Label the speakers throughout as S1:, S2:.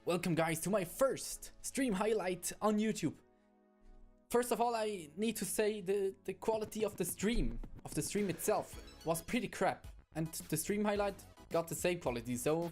S1: Welcome guys to my first stream highlight on YouTube. First of all, I need to say the quality of the stream itself was pretty crap, and the stream highlight got the same quality. So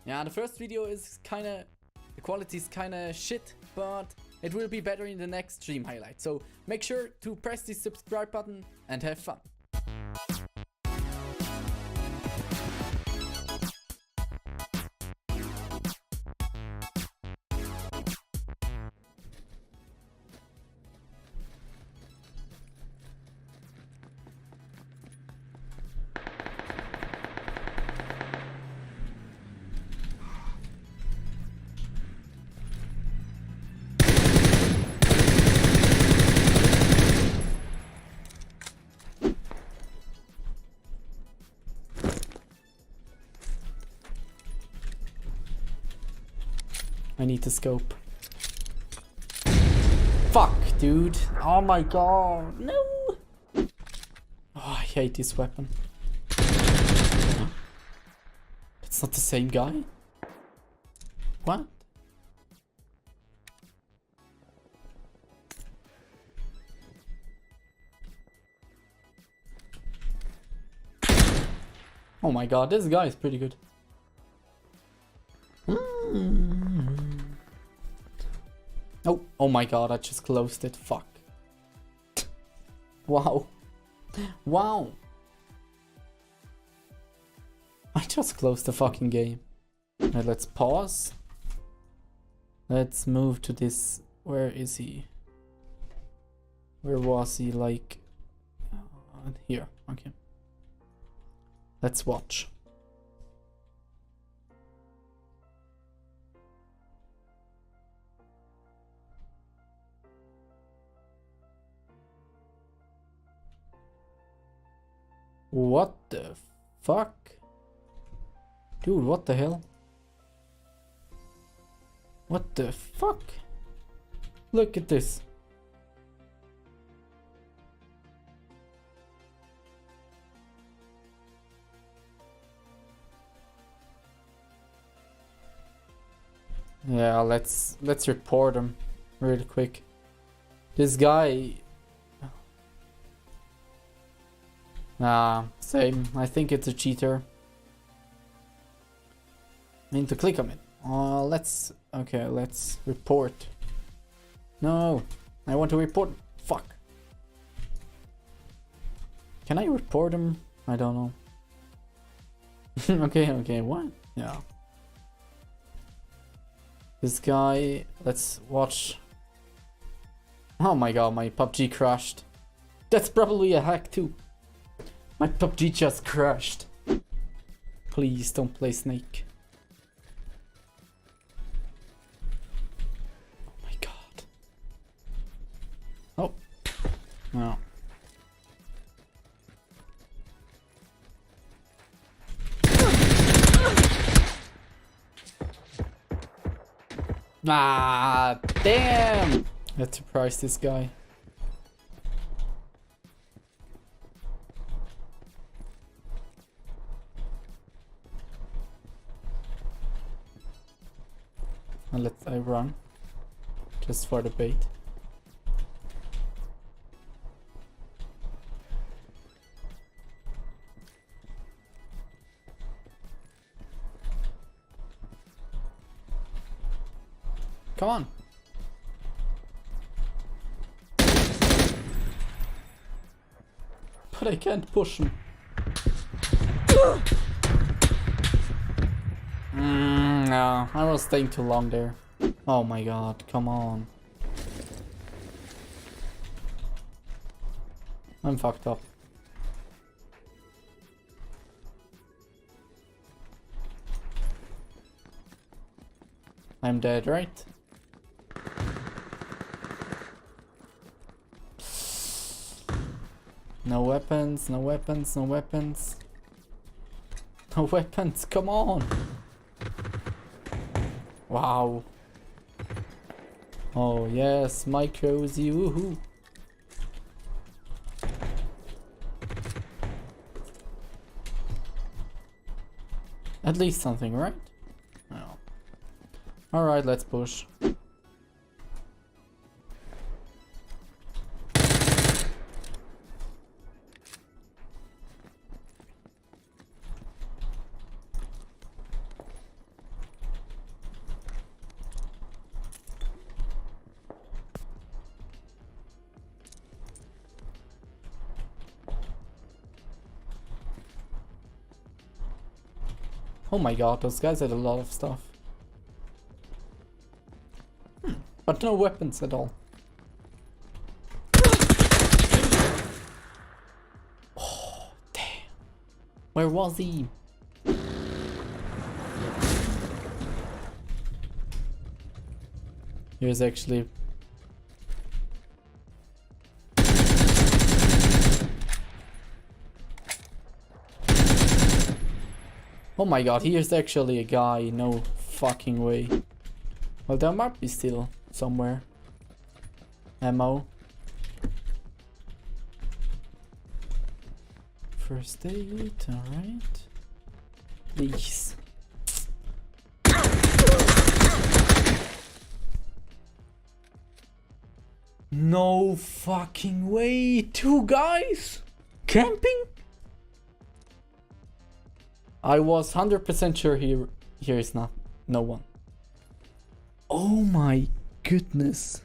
S1: yeah, the first video is the quality is kinda shit, but it will be better in the next stream highlight. So make sure to press the subscribe button and have fun. I need the scope. Fuck, dude. Oh my god. No. Oh, I hate this weapon. It's not the same guy? What? Oh my god, this guy is pretty good. Oh my god, I just closed it. Fuck. Wow. Wow. I just closed the fucking game. Right, let's pause. Let's move to this. Where is he? Where was he? Like here. Okay. Let's watch. What the fuck? Dude, what the hell? What the fuck? Look at this. Yeah, let's report him really quick. This guy. Nah, same. I think it's a cheater. I need to click on it. Let's report. No, I want to report. Fuck. Can I report him? I don't know. Okay, what? Yeah. This guy, let's watch. Oh my god, my PUBG crashed. That's probably a hack too. My PUBG just crashed. Please don't play Snake. Oh my god. Oh. No. Ah, damn! Let's surprise this guy. And I run just for the bait. Come on. But I can't push him. No, I was staying too long there. Oh my god, come on. I'm fucked up. I'm dead, right? No weapons, no weapons, no weapons. No weapons, come on! Wow. Oh yes, microsy, woohoo. At least something, right? No. Alright, let's push. Oh my god, those guys had a lot of stuff. But no weapons at all. Oh, damn. Where was he? Here's actually... Oh my god, here's actually a guy. No fucking way. Well, there might be still somewhere ammo. First aid, alright. Please. No fucking way. 2 guys camping? I was 100% sure here is not no one. Oh my goodness.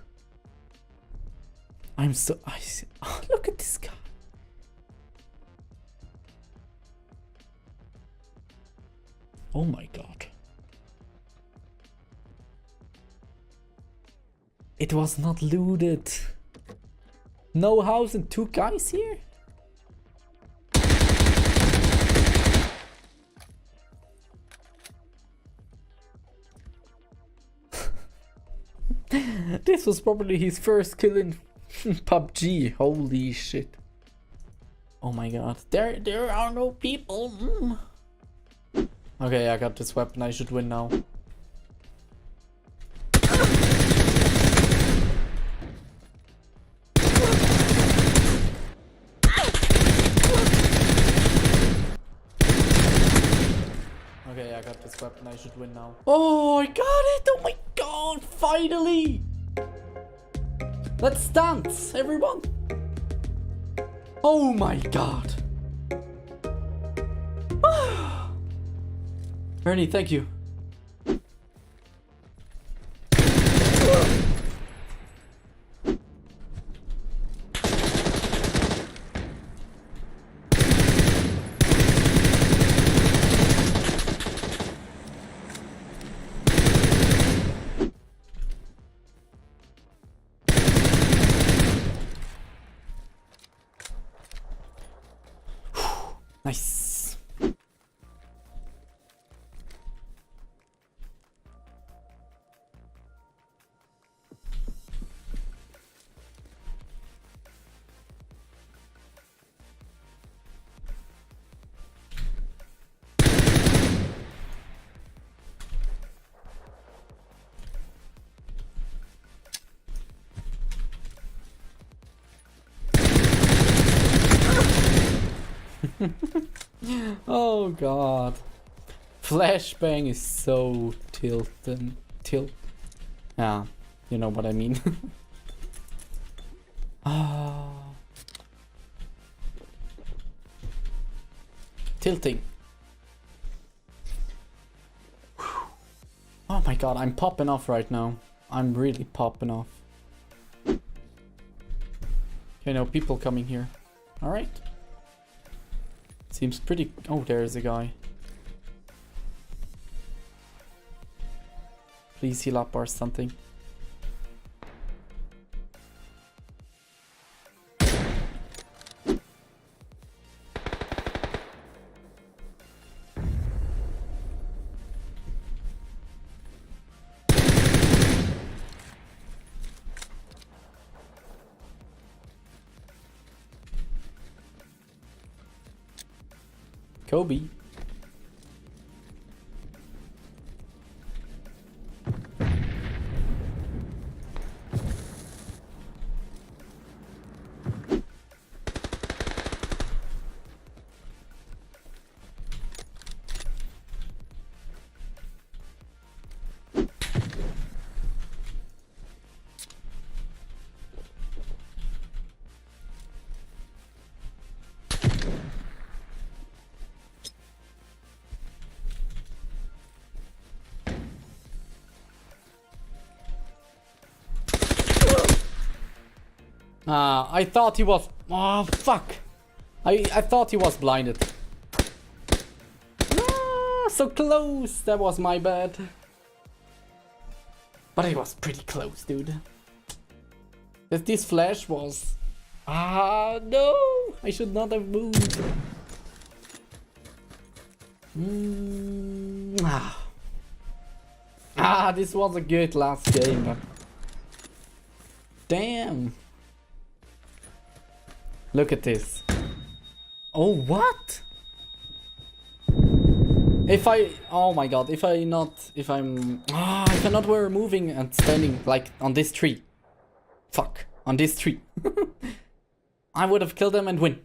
S1: I'm so oh, look at this guy. Oh my god. It was not looted. No house and 2 guys here? This was probably his first kill in PUBG. Holy shit. Oh my god. There are no people. Okay, I got this weapon. I should win now. Okay, I got this weapon. I should win now. Oh, I got it! Oh my god! Finally! Let's dance, everyone! Oh my god! Ernie, thank you. Nice. Oh god. Flashbang is so tilted. Yeah, you know what I mean. Ah. Tilting. Oh my god, I'm popping off right now. I'm really popping off. Okay, no people coming here. Alright. Seems pretty... Oh, there's a guy. Please heal up or something. Kobe. I thought he was... Oh, fuck. I thought he was blinded. So close. That was my bad. But it was pretty close, dude. This flash was... no! I should not have moved. This was a good last game, but... Damn! Look at this. Oh, what? If I... Oh my god, if I'm not were moving and standing, like, on this tree. Fuck, on this tree. I would have killed them and win.